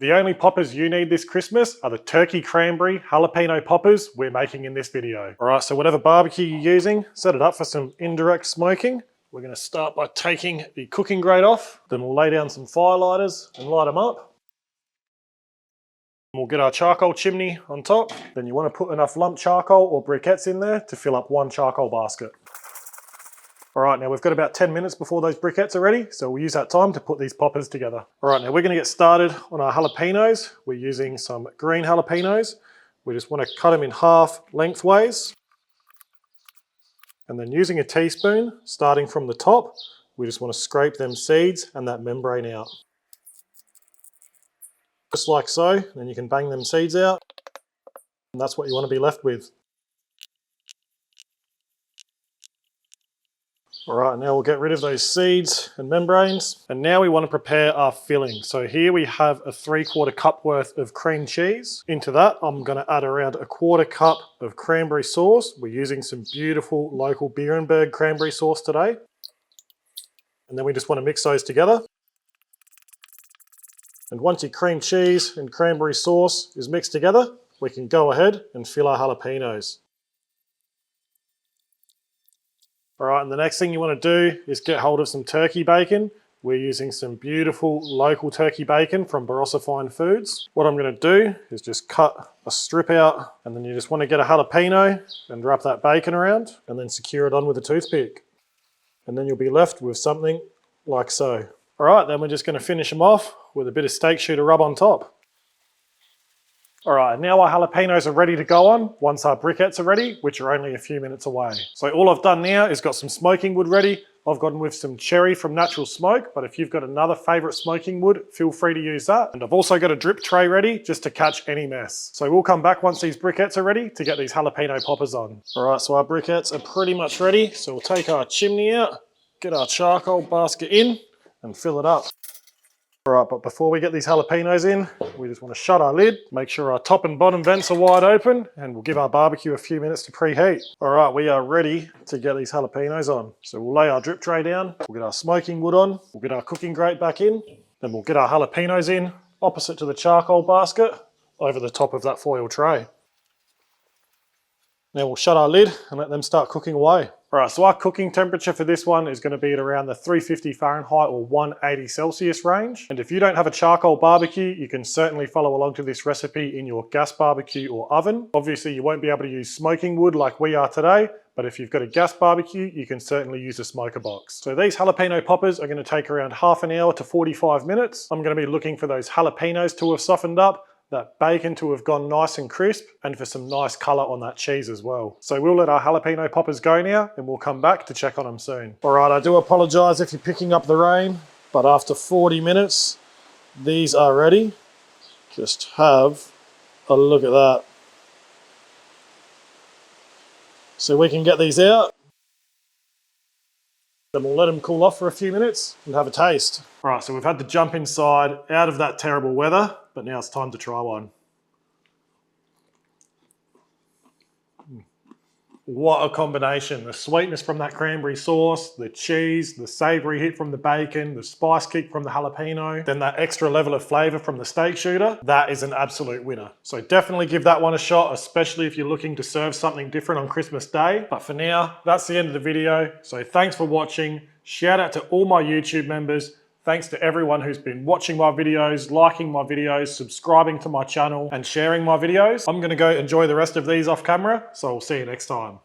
The only poppers you need this Christmas are the turkey cranberry jalapeno poppers we're making in this video. All right, so whatever barbecue you're using, set it up for some indirect smoking. We're gonna start by taking the cooking grate off, then we'll lay down some fire lighters and light them up. We'll get our charcoal chimney on top. Then you want to put enough lump charcoal or briquettes in there to fill up one charcoal basket. All right, now we've got about 10 minutes before those briquettes are ready, so we'll use that time to put these poppers together. All right, now we're gonna get started on our jalapenos. We're using some green jalapenos. We just want to cut them in half lengthways. And then using a teaspoon, starting from the top, we just want to scrape them seeds and that membrane out. Just like so, then you can bang them seeds out, and that's what you want to be left with. All right, now we'll get rid of those seeds and membranes. And now we want to prepare our filling. So here we have a 3/4 cup worth of cream cheese. Into that, I'm going to add around a 1/4 cup of cranberry sauce. We're using some beautiful local Beerenberg cranberry sauce today. And then we just want to mix those together. And once your cream cheese and cranberry sauce is mixed together, we can go ahead and fill our jalapenos. All right, and the next thing you want to do is get hold of some turkey bacon. We're using some beautiful local turkey bacon from Barossa Fine Foods. What I'm going to do is just cut a strip out, and then you just want to get a jalapeno and wrap that bacon around and then secure it on with a toothpick. And then you'll be left with something like so. All right, then we're just going to finish them off with a bit of steak shooter rub on top. All right, now our jalapenos are ready to go on once our briquettes are ready, which are only a few minutes away. So all I've done now is got some smoking wood ready. I've gone with some cherry from Natural Smoke, but if you've got another favorite smoking wood, feel free to use that. And I've also got a drip tray ready just to catch any mess. So we'll come back once these briquettes are ready to get these jalapeno poppers on. All right, so our briquettes are pretty much ready. So we'll take our chimney out, get our charcoal basket in and fill it up. All right, but before we get these jalapenos in, we just want to shut our lid, make sure our top and bottom vents are wide open, and we'll give our barbecue a few minutes to preheat. All right, we are ready to get these jalapenos on. So we'll lay our drip tray down, we'll get our smoking wood on, we'll get our cooking grate back in, then we'll get our jalapenos in, opposite to the charcoal basket, over the top of that foil tray. Now we'll shut our lid and let them start cooking away. All right, so our cooking temperature for this one is going to be at around the 350 Fahrenheit or 180 Celsius range. And if you don't have a charcoal barbecue, you can certainly follow along to this recipe in your gas barbecue or oven. Obviously, you won't be able to use smoking wood like we are today, but if you've got a gas barbecue, you can certainly use a smoker box. So these jalapeno poppers are going to take around half an hour to 45 minutes. I'm going to be looking for those jalapenos to have softened up, that bacon to have gone nice and crisp, and for some nice color on that cheese as well. So we'll let our jalapeno poppers go now and we'll come back to check on them soon. All right, I do apologize if you're picking up the rain, but after 40 minutes, these are ready. Just have a look at that. So we can get these out. Then we'll let them cool off for a few minutes and have a taste. All right, so we've had to jump inside out of that terrible weather, but now it's time to try one. What a combination. The sweetness from that cranberry sauce, the cheese, the savory hit from the bacon, the spice kick from the jalapeno, then that extra level of flavor from the steak shooter. That is an absolute winner. So definitely give that one a shot, especially if you're looking to serve something different on Christmas Day. But for now, that's the end of the video. So thanks for watching. Shout out to all my YouTube members. Thanks to everyone who's been watching my videos, liking my videos, subscribing to my channel, and sharing my videos. I'm gonna go enjoy the rest of these off camera, so I'll see you next time.